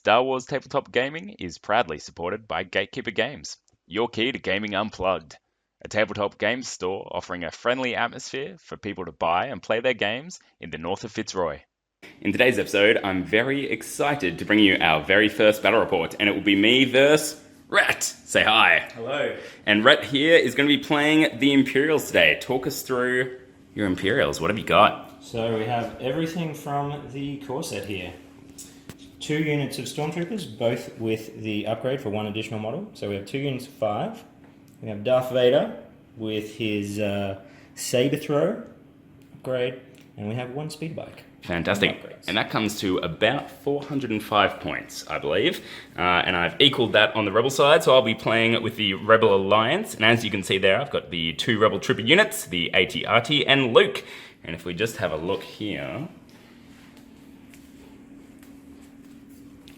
Star Wars Tabletop Gaming is proudly supported by Gatekeeper Games, your key to gaming unplugged, a tabletop games store offering a friendly atmosphere for people to buy and play their games in the north of Fitzroy. In today's episode, I'm very excited to bring you our very first battle report, and it will be me versus Rhett. Say hi. Hello. And Rhett here is going to be playing the Imperials today. Talk us through your Imperials. What have you got? So we have everything from the core set here. 2 units of Stormtroopers, both with the upgrade for 1 additional model. So we have 2 units of 5. We have Darth Vader with his saber throw upgrade, and we have 1 speed bike. Fantastic. And that comes to about 405 points, I believe. And I've equaled that on the Rebel side, so I'll be playing with the Rebel Alliance. And as you can see there, I've got the 2 Rebel Trooper units, the AT-RT and Luke. And if we just have a look here...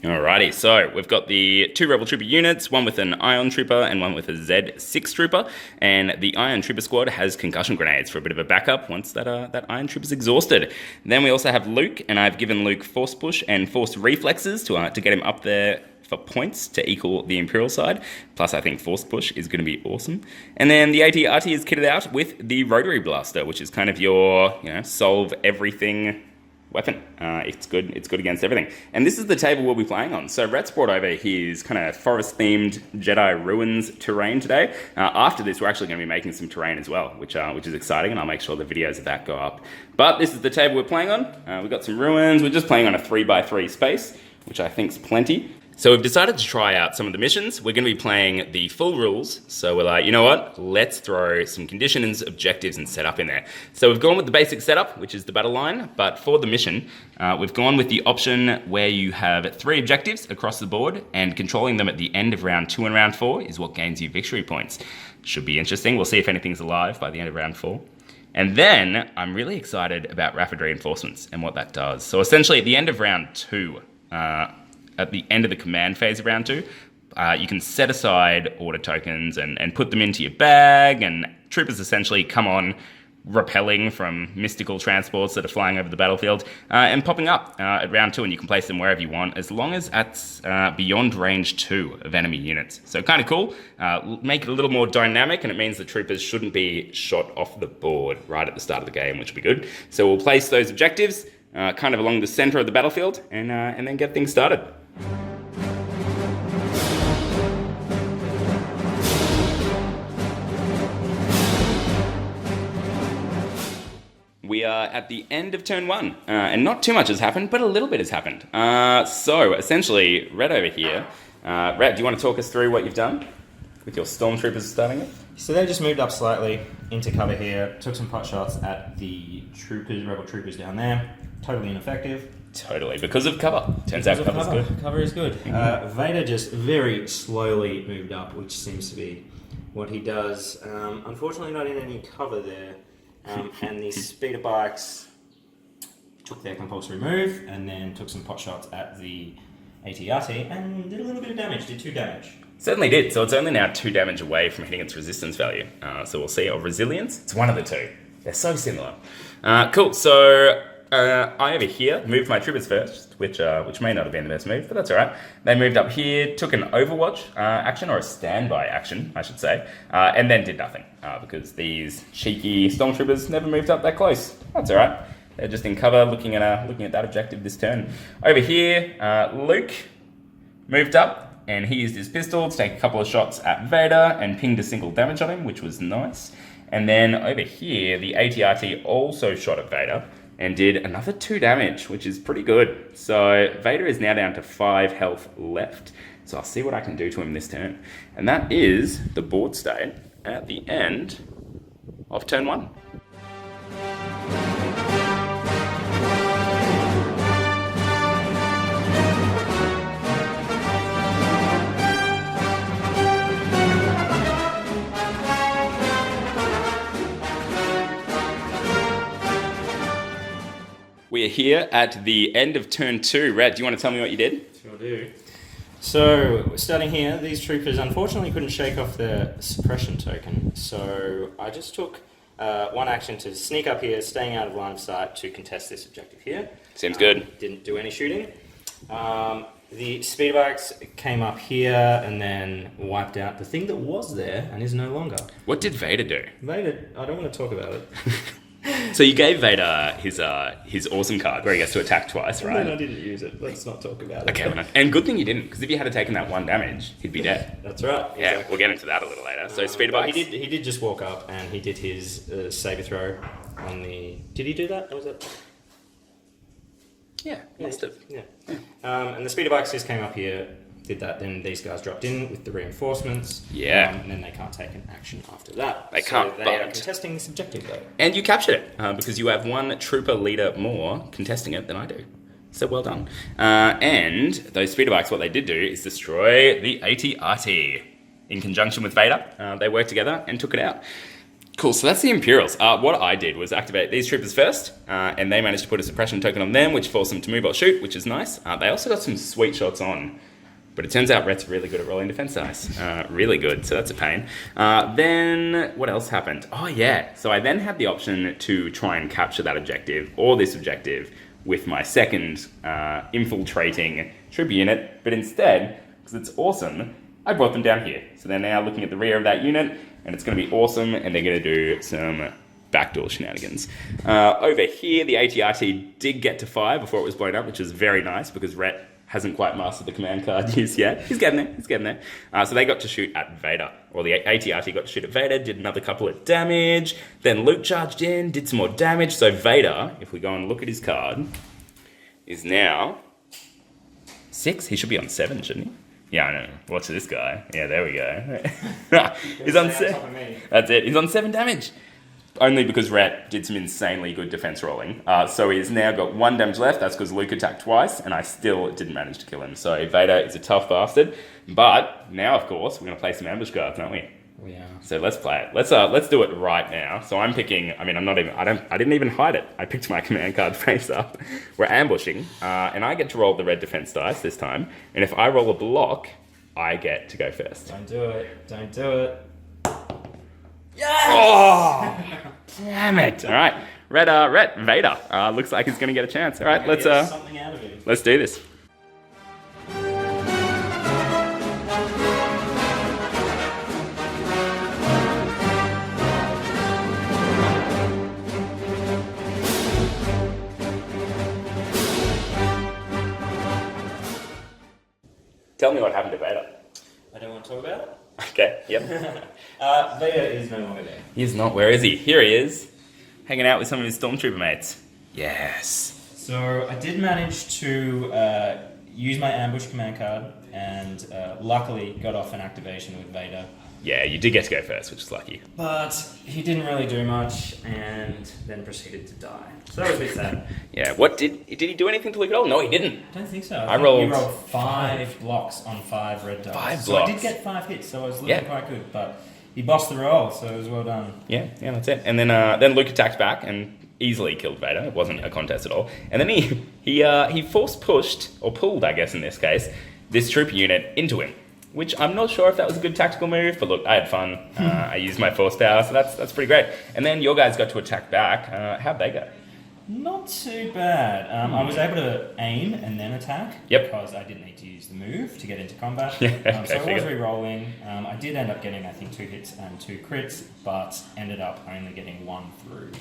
Alrighty, so we've got the 2 Rebel Trooper units, one with an Ion Trooper and one with a Z6 Trooper, and the Ion Trooper squad has concussion grenades for a bit of a backup once that Ion Trooper's exhausted. Then we also have Luke, and I've given Luke Force Push and Force Reflexes to get him up there for points to equal the Imperial side. Plus, I think Force Push is going to be awesome. And then the AT-RT is kitted out with the Rotary Blaster, which is kind of your, solve everything weapon. It's good against everything. And this is the table we'll be playing on. So Rhett's brought over his kind of forest-themed Jedi ruins terrain today. After this, we're actually going to be making some terrain as well, which is exciting, and I'll make sure the videos of that go up. But this is the table we're playing on. We've got some ruins. We're just playing on a 3x3 space, which I think's plenty. So we've decided to try out some of the missions. We're going to be playing the full rules. So we're like, you know what? Let's throw some conditions, objectives, and setup in there. So we've gone with the basic setup, which is the battle line. But for the mission, we've gone with the option where you have 3 objectives across the board, and controlling them at the end of round 2 and round 4 is what gains you victory points. Should be interesting. We'll see if anything's alive by the end of round 4. And then I'm really excited about rapid reinforcements and what that does. So essentially at the end of round 2, at the end of the command phase of round 2, you can set aside order tokens and put them into your bag, and troopers essentially come on rappelling from mystical transports that are flying over the battlefield and popping up at round 2, and you can place them wherever you want as long as that's beyond range 2 of enemy units. So kind of cool. Make it a little more dynamic, and it means the troopers shouldn't be shot off the board right at the start of the game, which will be good. So we'll place those objectives kind of along the center of the battlefield and then get things started. We are at the end of turn 1, and not too much has happened, but a little bit has happened. So essentially, Red over here. Red, do you want to talk us through what you've done with your Stormtroopers starting it? So they just moved up slightly into cover here, took some pot shots at the Rebel Troopers down there. Totally ineffective. Totally, because of cover. Turns out cover's good. Cover is good. Vader just very slowly moved up, which seems to be what he does. Unfortunately, not in any cover there. And the speeder bikes took their compulsory move and then took some pot shots at the AT-RT and did a little bit of damage, did 2 damage. Certainly did. So it's only now 2 damage away from hitting its resistance value. So we'll see. Or resilience? It's one of the 2. They're so similar. Cool. So I over here moved my troopers first, which may not have been the best move, but that's all right. They moved up here, took an Overwatch action, or a standby action, I should say, and then did nothing because these cheeky Stormtroopers never moved up that close. That's all right. They're just in cover, looking at that objective this turn. Over here, Luke moved up, and he used his pistol to take a couple of shots at Vader and pinged a single damage on him, which was nice. And then over here, the AT-RT also shot at Vader and did another 2 damage, which is pretty good. So Vader is now down to 5 health left. So I'll see what I can do to him this turn. And that is the board state at the end of turn 1. We are here at the end of turn 2. Red, do you want to tell me what you did? Sure do. So, starting here, these troopers unfortunately couldn't shake off their suppression token, so I just took 1 action to sneak up here, staying out of line of sight to contest this objective here. Seems good. Didn't do any shooting. The speeder bikes came up here and then wiped out the thing that was there and is no longer. What did Vader do? Vader, I don't want to talk about it. So you gave Vader his awesome card where he gets to attack twice, right? And then I didn't use it. Let's not talk about it. Okay, and good thing you didn't, because if you had taken that 1 damage, he'd be dead. That's right. Yeah, Exactly. we'll get into that a little later. So speeder But bikes. he did just walk up and he did his saber throw on the... Did he do that? Or was it... Yeah, must have. Yeah. And the speeder bikes just came up here, did that, then these guys dropped in with the reinforcements. Yeah. And then they can't take an action after that. They can't, They but- are contesting this objective though. And you captured it, because you have 1 trooper leader more contesting it than I do. So well done. And those speeder bikes, what they did do is destroy the AT-RT. In conjunction with Vader, they worked together and took it out. Cool, so that's the Imperials. What I did was activate these troopers first, and they managed to put a suppression token on them, which forced them to move or shoot, which is nice. They also got some sweet shots on, but it turns out Rhett's really good at rolling defense dice. Really good, so that's a pain. Then, what else happened? Oh yeah, so I then had the option to try and capture that objective, or this objective, with my second infiltrating trooper unit, but instead, because it's awesome, I brought them down here. So they're now looking at the rear of that unit, and it's going to be awesome, and they're going to do some backdoor shenanigans. Over here, the AT-RT did get to fire before it was blown up, which is very nice, because Rhett hasn't quite mastered the command card use yet. He's getting there. So they got to shoot at Vader. Or the AT-RT got to shoot at Vader, did another couple of damage, then Luke charged in, did some more damage. So Vader, if we go and look at his card, is now 6. He should be on 7, shouldn't he? Yeah, I know. Watch this guy. Yeah, there we go. He's on 7. That's it. He's on 7 damage. Only because Rhett did some insanely good defense rolling. So he's now got 1 damage left. That's because Luke attacked twice, and I still didn't manage to kill him. So Vader is a tough bastard. But now, of course, we're going to play some ambush cards, aren't we? We are. So let's play it. Let's do it right now. So I'm picking. I mean, I didn't even hide it. I picked my command card face up. We're ambushing, and I get to roll the red defense dice this time. And if I roll a block, I get to go first. Don't do it. Oh, damn it! All right, Red Vader looks like he's going to get a chance. All right, let's something out of him. let's do this. Tell me what happened to Vader. I don't want to talk about it. Okay, yep. Vader is no longer there. He's not. Where is he? Here he is, hanging out with some of his stormtrooper mates. Yes. So I did manage to use my ambush command card and luckily got off an activation with Vader. Yeah, you did get to go first, which is lucky. But he didn't really do much and then proceeded to die. So that was a bit sad. Yeah. What did he do anything to Luke at all? No, he didn't. I don't think so. I think rolled you rolled 5 blocks on 5 red dice. 5 So I blocks. did get 5 hits, so I was looking Yeah. quite good. But he bossed the roll, so it was well done. Yeah, that's it. And then Luke attacked back and easily killed Vader. It wasn't a contest at all. And then he force pushed, or pulled, I guess in this case, this trooper unit into him. Which I'm not sure if that was a good tactical move, but look, I had fun. I used my force power, so that's pretty great. And then your guys got to attack back. How'd they go? Not too bad. I was able to aim and then attack. Yep. Because I didn't need to use the move to get into combat. Yeah, So I was figure. re-rolling. I did end up getting, I think, 2 hits and 2 crits, but ended up only getting 1 through.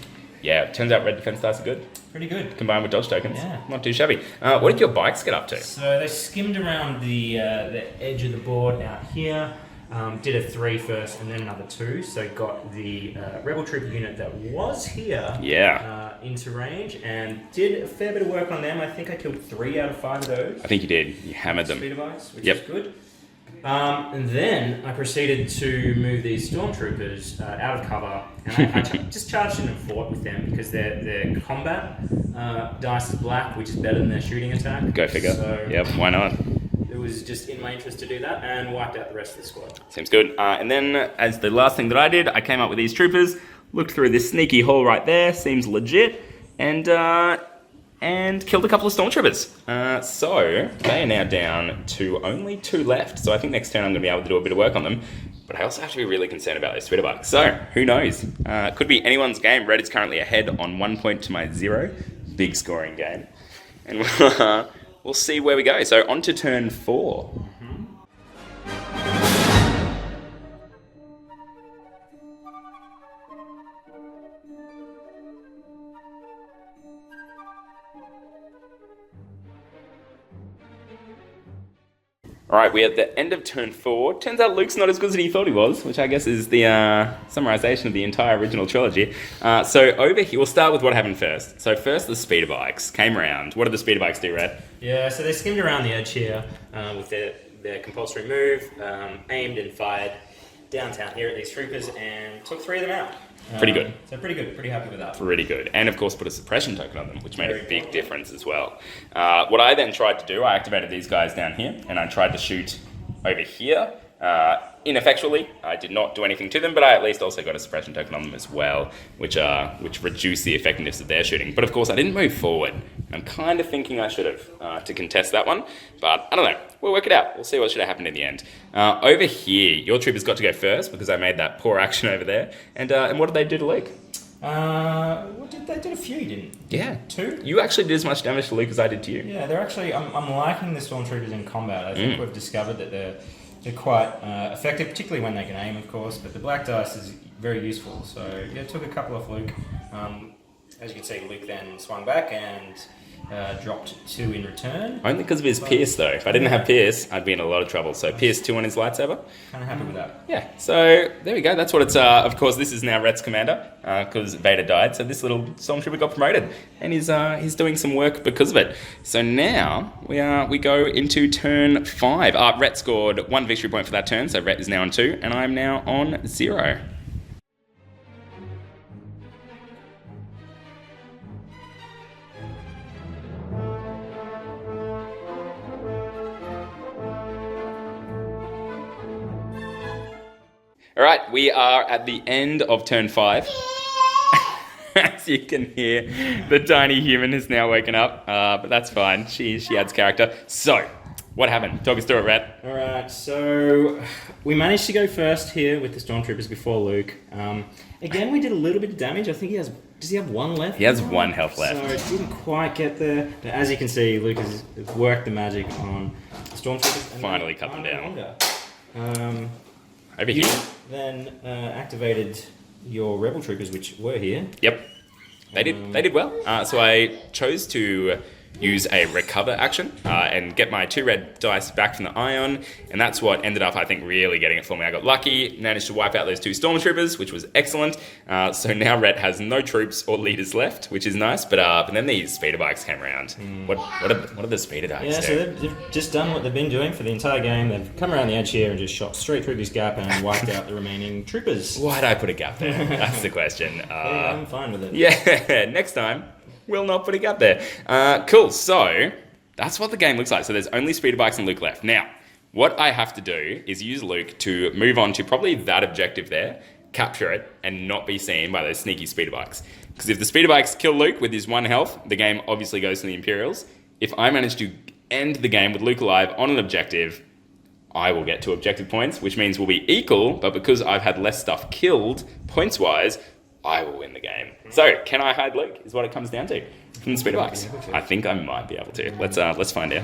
Yeah, it turns out red defense dice are good, Pretty good. combined with dodge tokens. Yeah. Not too shabby. What did your bikes get up to? So they skimmed around the edge of the board out here. Did a 3 first and then another 2. So got the Rebel Trooper unit that was here into range and did a fair bit of work on them. I think I killed 3 out of 5 of those. I think you did. You hammered them. Speeder bikes, which Yep. is good. And then I proceeded to move these stormtroopers out of cover, and I just charged in and fought with them because their combat dice is black, which is better than their shooting attack. Go figure. So Yep, why not? it was just in my interest to do that, and wiped out the rest of the squad. Seems good. And then, as the last thing that I did, I came up with these troopers, looked through this sneaky hole right there, seems legit, and killed a couple of stormtroopers. So they are now down to only 2 left. So I think next turn I'm going to be able to do a bit of work on them. But I also have to be really concerned about those speeder bikes. So who knows? Could be anyone's game. Red is currently ahead on 1 point to my 0. Big scoring game. And we'll we'll see where we go. So on to turn 4. All right, we're at the end of turn 4. Turns out Luke's not as good as he thought he was, which I guess is the summarization of the entire original trilogy. So over here, we'll start with what happened first. So first, the speeder bikes came around. What did the speeder bikes do, Red? Yeah, so they skimmed around the edge here with their compulsory move, aimed and fired downtown here at these troopers, and took 3 of them out. Pretty good. So pretty good, pretty happy with that. Pretty good. And of course put a suppression token on them, which made a big difference as well. What I then tried to do, I activated these guys down here, and I tried to shoot over here. Ineffectually, I did not do anything to them, but I at least also got a suppression token on them as well, which reduced the effectiveness of their shooting. But of course, I didn't move forward. I'm kind of thinking I should have to contest that one, but I don't know. We'll work it out. We'll see what should have happened in the end. Over here, your troopers got to go first because I made that poor action over there. And what did they do to Luke? They did a few, didn't? Yeah. 2? You actually did as much damage to Luke as I did to you. Yeah, they're actually. I'm liking the stormtroopers in combat. I think we've discovered that they're quite effective, particularly when they can aim, of course. But the black dice is very useful. So yeah, took a couple off Luke. As you can see, Luke then swung back and dropped 2 in return. Only because of his Pierce, though. If I didn't have Pierce, I'd be in a lot of trouble. So Pierce 2 on his lightsaber. Kind of happy with that. Yeah, so there we go. That's what it's... of course, this is now Rhett's commander, because Vader died. So this little stormtrooper got promoted, and he's doing some work because of it. So now we go into turn 5. Rhett scored 1 victory point for that turn, so Rhett is now on 2, and I'm now on 0. All right, we are at the end of turn 5. As you can hear, the tiny human is now woken up, but that's fine. She adds character. So, what happened? Talk us through it, Rat. All right, so we managed to go first here with the stormtroopers before Luke. Again, we did a little bit of damage. I think does he have 1 left? He has 1 health left. So it didn't quite get there. But as you can see, Luke has worked the magic on the stormtroopers. And Finally cut them down. Over You here. then activated your rebel troopers, which were here. Yep. They did well. So I chose to use a recover action and get my 2 red dice back from the Ion, and that's what ended up, I think, really getting it for me. I got lucky, managed to wipe out those 2 stormtroopers, which was excellent. So now Rhett has no troops or leaders left, which is nice. But then these speeder bikes came around. What are the speeder bikes? Yeah, so they've just done what they've been doing for the entire game. They've come around the edge here and just shot straight through this gap and wiped out the remaining troopers. Why'd I put a gap there? That's the question. Yeah, I'm fine with it. Yeah, next time. Will not put a gap there. Cool, so that's what the game looks like. So there's only speeder bikes and Luke left. Now, what I have to do is use Luke to move on to probably that objective there, capture it, and not be seen by those sneaky speeder bikes. Because if the speeder bikes kill Luke with his 1 health, the game obviously goes to the Imperials. If I manage to end the game with Luke alive on an objective, I will get 2 objective points, which means we'll be equal, but because I've had less stuff killed, points-wise, I will win the game. So, can I hide Luke, is what it comes down to from the speeder bikes. I think I might be able to. Let's find out.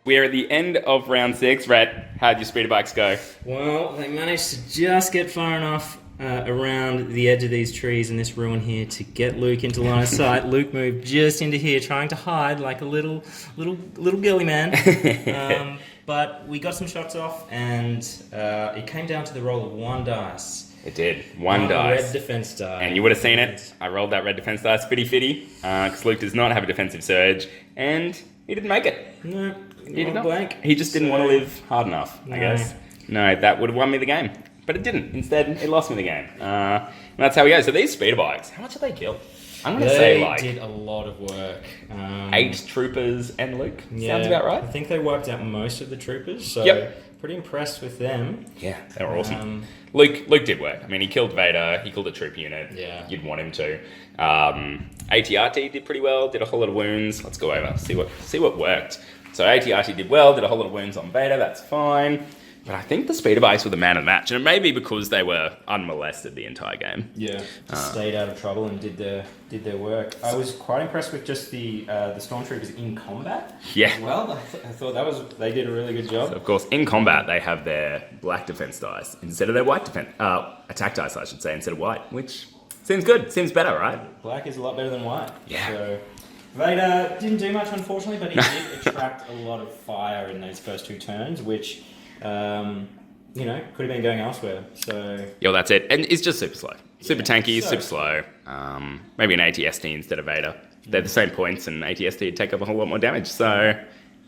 We're at the end of round 6. Rat, how'd your speeder bikes go? Well, they managed to just get far enough around the edge of these trees in this ruin here to get Luke into line of sight. Luke moved just into here, trying to hide like a little girly man. But we got some shots off, and it came down to the roll of 1 dice. It did. 1 dice. Red defense die. And you would have seen it. I rolled that red defense dice fitty, because Luke does not have a defensive surge, and he didn't make it. No, He did not. blank. He just didn't want to live hard enough, I guess. No, that would have won me the game. But it didn't. Instead, it lost me the game. And that's how we go. So these speeder bikes, how much did they kill? I'm going to say They did a lot of work. 8 troopers and Luke. Yeah, Sounds about right. I think they wiped out most of the troopers, so pretty impressed with them. Yeah, they were awesome. Luke did work. I mean, he killed Vader. He killed a troop unit. Yeah. You'd want him to. AT-RT did pretty well. Did a whole lot of wounds. Let's go over. See what worked. So AT-RT did well. Did a whole lot of wounds on Vader. That's fine. But I think the speeder bikes were the man of the match, and it may be because they were unmolested the entire game. Yeah, just stayed out of trouble and did their work. I was quite impressed with just the stormtroopers in combat. Yeah. Well, I thought they did a really good job. So of course, in combat, they have their black defense dice instead of their white attack dice, I should say, instead of white, which seems good. Seems better, right? Black is a lot better than white. Yeah. So Vader didn't do much, unfortunately, but he did attract a lot of fire in those first 2 turns, which could have been going elsewhere. So Yeah, well, that's it. And it's just super slow. Super tanky, so super slow. Maybe an ATST instead of Vader. They're the same points, and ATST would take up a whole lot more damage. So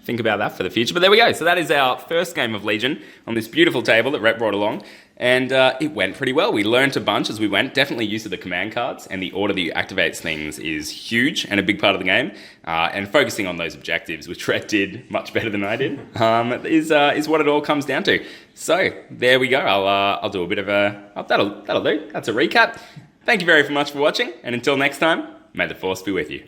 think about that for the future. But there we go. So that is our first game of Legion on this beautiful table that Rhett brought along. And it went pretty well. We learnt a bunch as we went. Definitely use of the command cards, and the order that you activates things is huge and a big part of the game. And focusing on those objectives, which Rhett did much better than I did, is what it all comes down to. So there we go. I'll do a bit of that'll do. That's a recap. Thank you very much for watching, and until next time, may the Force be with you.